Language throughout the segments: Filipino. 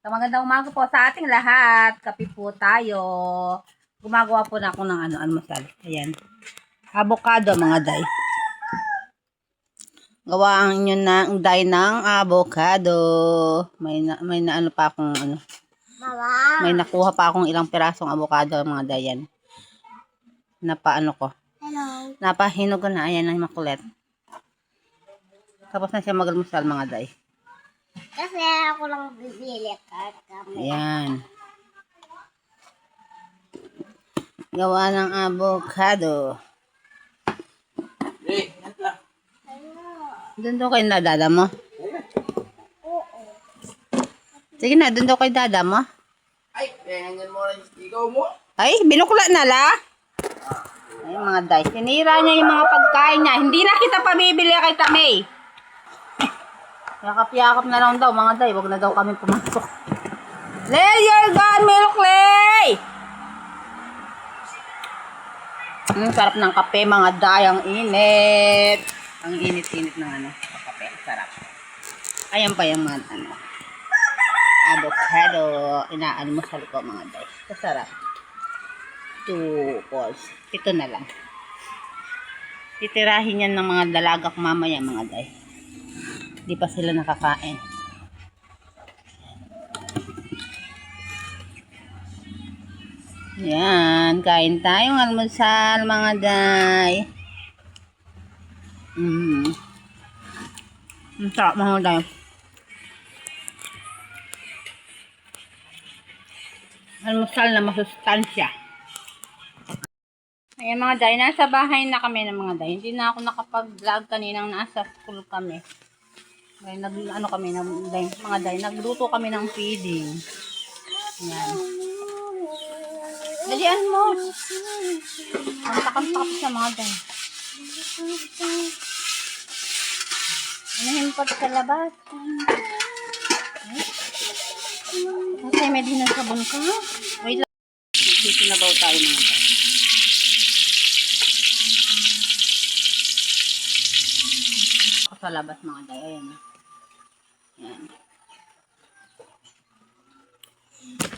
Magandang umaga po sa ating lahat. Kape po tayo. Gumagawa po na ako ng almusal. Ayan. Avocado mga day. Gawaan nyo na ang day ng avocado. May na ano pa akong ano. Mama. May nakuha pa akong ilang pirasong avocado mga day yan. Napaano ko. Hello. Napahinog ko na. Ayan ang makulit. Tapos na siya mag-almusal mga day. Kasi ako lang bibili kahit kami. Ayan. Gawa ng avocado. Doon daw kayo na dada mo? Oo. Sige na, doon daw kayo dada mo? Ay, kaya mo rin ikaw mo. Ay, binukla na la. Ay, mga day. Sinira niya yung mga pagkain niya. Hindi na kita pabibili kay Tamay. Yakap-yakap na lang daw, mga day. Huwag na daw kami pumasok. Layer gun milk lay! Sarap ng kape, mga day. Ang init. Ang init-init ng kape. Sarap. Ayan pa yung mga avocado. Inaalmusal ko, mga day. Sarap. 2 balls. Ito na lang. Titirahin yan ng mga dalaga ko mamaya, mga day. Di pa sila nakakain. Yan. Kain tayong almusal, mga day. Ang sarap, mga day. Almusal na masustansya. Ayan mga day, nasa bahay na kami ng mga day. Hindi na ako nakapag-vlog kaninang nasa school kami. Ay, mga day, nagluto kami ng feeding. Ayan. Dalian mo. Kantak-kantak sa mga day. Anahin pa sa labas. Kasi may dinasabon ka. Wait lang. Magsisinabaw tayo mga day. Ako sa labas mga day. Ayan. Yan.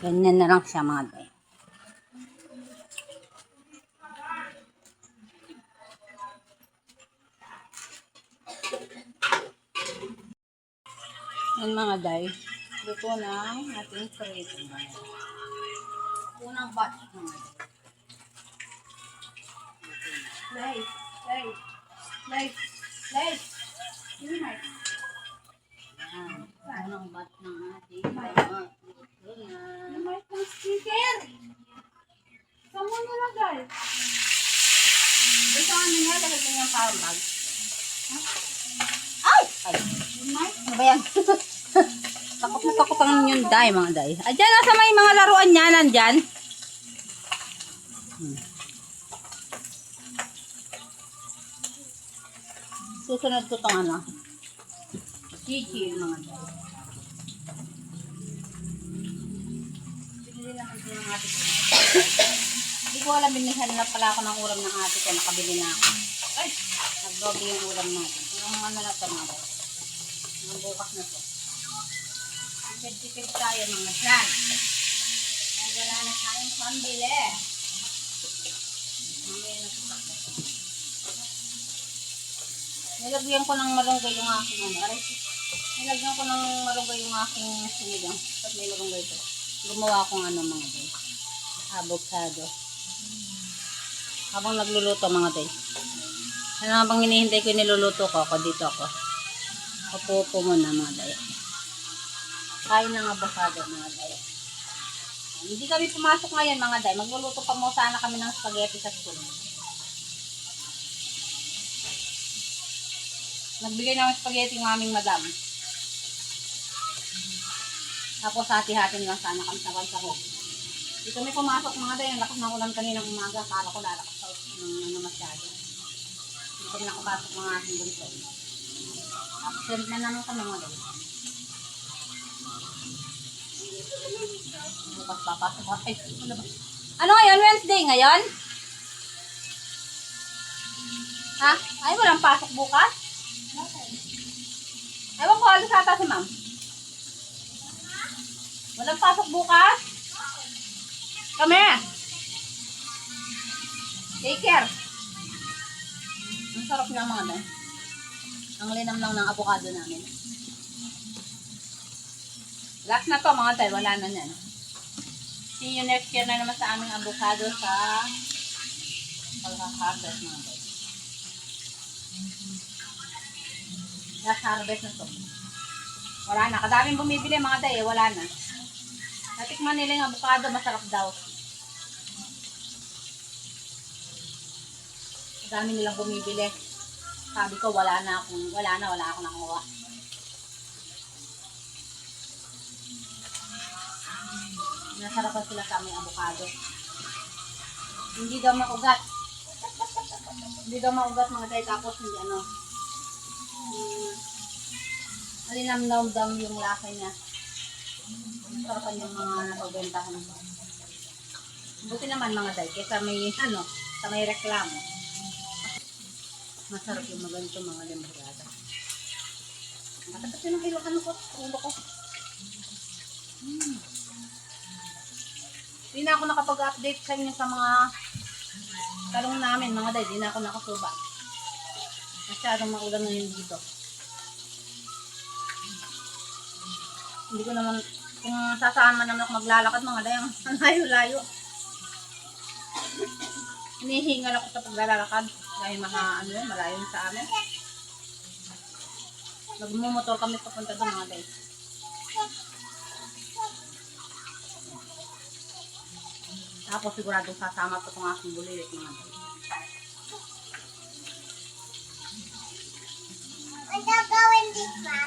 Ganyan na lang siya mga day. Yan mga day. Luto na ating prito. Unang batch mga day. Slice. Slice. Slice. Slice. Slice. Yan. Unang bat ng ating ito na. May sticker. Saan mo nilagay? Gusto ka nila, lagay ko yung power bag. Ay! Ay! Ano ba yan? Takot na takot ang yung day, mga day. Adyan, nasa may mga laruan niya, nandyan. Susunod ko itong chichi, mga day. Binili naman ko ng ate ko. Hindi ko alam, binihan na pala ako ng ulam ng ate ko. Nakabili na ako. Ay! Nagdobi yung ulam natin. Yung ano na ito, mga day. Yung bukas na ito. Tipid-tipid tayo, mga dyan. Wala na tayong pambili. Mamaya na ito. Nilagyan ko ng marunggay yung aking Nilagyan ko ng marunggay yung aking sinigang. At may marunggay ito. Gumawa akong mga day. Avocado. Habang nagluluto mga day. Habang hinihintay ko yung niluluto ko, ako dito ako. Upo muna mga day. Kain ng avocado mga day. Hindi kami pumasok ngayon mga day. Magluluto pa mo sana kami ng spaghetti sa school. Nagbigay ng spaghetti ng aming madam. Tapos hati-hatin lang sana kami sa ko. Hindi kami pumasok mga day. Ang lakas ng ulan kaninang umaga. Kala ko lalakas sa masyado. Hindi kami nakapasok mga aking bunso. Absent na naman kami mga day. Bukas papasok. Ay, ano ba? Ano ngayon? Wednesday ngayon? Ha? Ay, walang pasok bukas? Ewan ko, alas ata si ma'am. Walang pasok bukas? Kami! Take care! Ang sarap niya mga na. Ang linam lang ng avocado namin. Last na to mga tayo, wala na yan. See you next year na naman sa aming avocado sa pagkakaharvest mga tayo. Last harvest na to. Wala na. Kadaming bumibili mga tayo, wala na. Natikman nila yung avocado, masarap daw. Kadami nilang bumibili. Sabi ko, wala na akong nakuha. Nasarapan sila sa aming avocado. Hindi daw maugat. Hindi daw maugat mga tayo, tapos hindi ano. Malinamnam yung lasa niya. Sarapan yung mga napabentahan ko. Buti naman mga day, kaysa may sa may reklamo. Masarap yung maganito mga lembrada. Matapat yun ang ilokan ko, ulo ko. Hindi na ako nakapag-update sa inyo sa mga talong namin mga day, hindi na ako nakasuba. Masyadong maulan ngayon dito. Hindi ko naman, kung sasama naman ako maglalakad mga day, ang layo-layo. Hinihingal ako sa paglalakad dahil malayo sa amin. Nagmumotor kami papunta doon mga day. Tapos siguradong sasama pa itong aking bulilit mga day. Ang gagawin dito ba?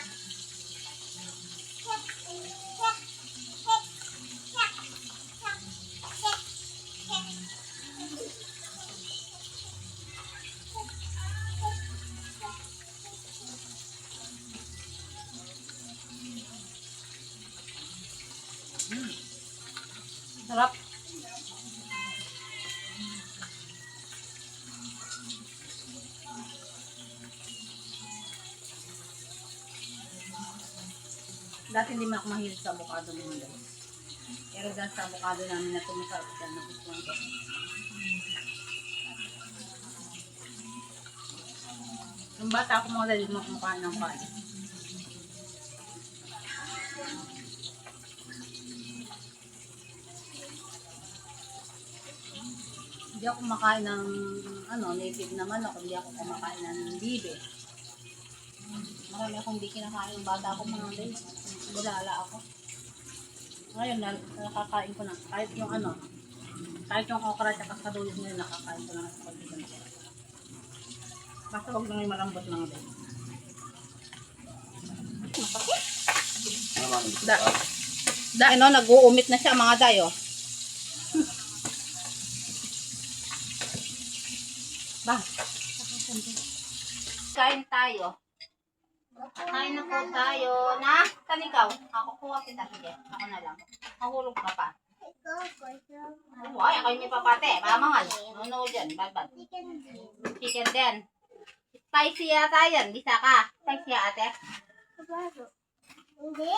Sarap. Dati hindi man ako mahilig sa avocado mga guys. Pero dahil sa avocado namin na tumasarap dyan, nagustuhan ko. Yung bata ako mga guys, hindi mo kumakain ng kain. Hindi ako kumakain ng native naman ako, hindi ako kumakain ng bibe. Marami akong hindi kinakain ng bata ako mga guys. Bulala ako. Ngayon, nakakain ko na. Kahit yung kahit yung okra at kasalulit ngayon, nakakain ko na sa pagkitan ko. Basta huwag na ngayon malambot mga guys. Nag-uumit na siya mga dayo. Ba? Kain tayo. Kain na po tayo na tanikaw. Ako kuha kita. Sige, ako na lang. Mahulog ka pa. Ay, kayo niyo pa pate. Mamangal. Ano dyan? Balbal. Chicken din. Spicy yata yan. Bisa ka. Spicy ya ate. Hindi.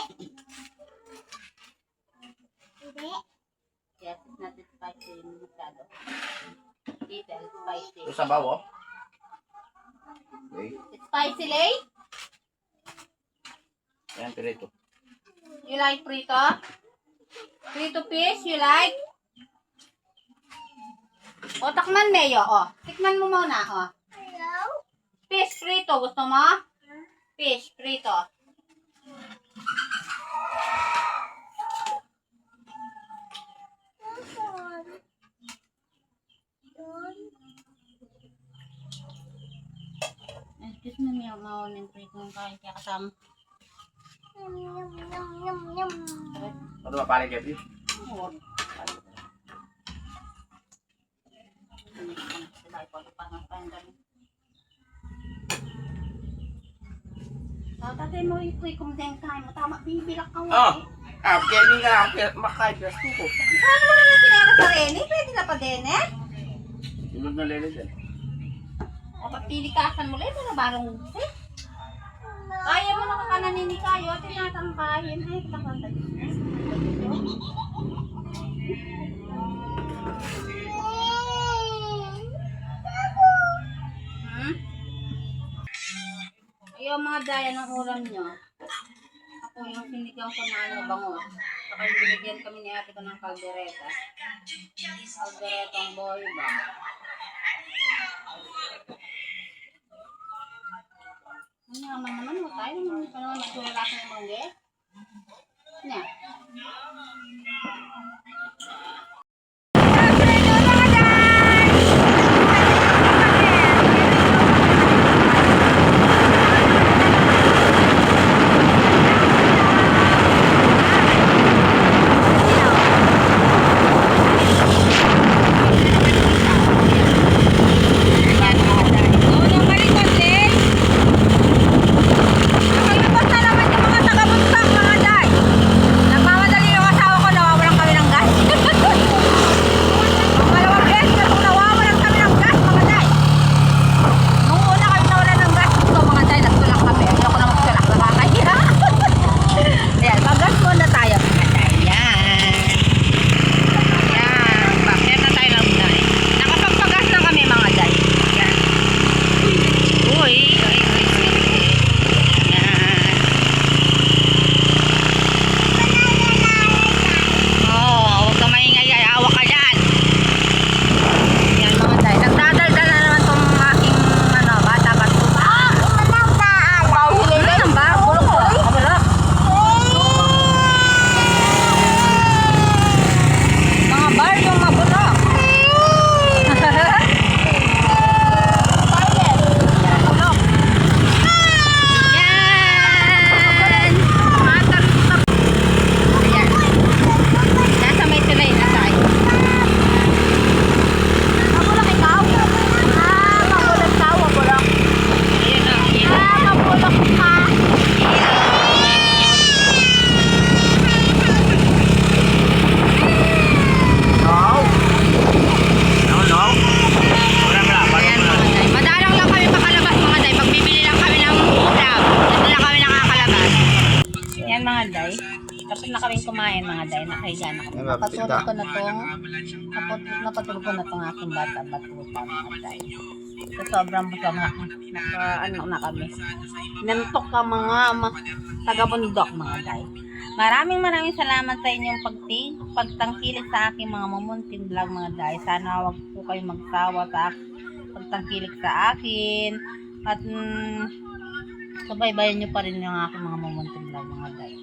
Hindi. Yes, it's not spicy masyado. Little spicy. Ito sa bawo. Okay. It's spicy, Lay? Ayan, pirito. You like prito? Prito fish, you like? O, takman, Mayo. O, tikman mo muna. O. Hello? Fish prito. Gusto mo? Fish prito. Excuse me, Mayo. Mawal ng prito ng kain. Kaya kasama. Yum, yum, yum, yum, yum. Ano ba pala Kevin? Oo. Tatay mo ito'y kumdeng kain mo. Tama, bibilak ka mo. Oh! Kevin ka lang. Makain ka ko. Saan mo naman tinira sa Rene? Pwede na pa din eh. Sunod na lele dyan. O, patilikasan mo lang. Ito na barong eh. Kaya mo nakakananin ni Kayo. Tinatang kakain. Ay, takot. Hmm? Ayaw mga daya ng ulam nyo. Ako yung sinigang ko na ano, bango. Saka yung binigyan kami ni ate ko ng kaldereta. Kalderetang boy ba? Ano naman mo tayo? Ano nagsulala ko ng mangge? Nya. Yan mga day. Tapos na kaming kumain mga day. Nakahiga na kami. Napatulog ko na tong aking bata-batuta mga day. So, sobrang busog na kami. Nantok ka mga taga-bundok mga day. Maraming salamat sa inyong pagtangkilik sa aking mga mamunting vlog mga day. Sana wag po kayo magsawa sa pagtangkilik sa akin. At subaybayan nyo pa rin yung aking mga mamunting vlog mga day.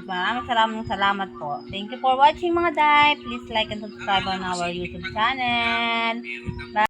Maraming salamat po. Thank you for watching mga day. Please like and subscribe on our YouTube channel. Bye.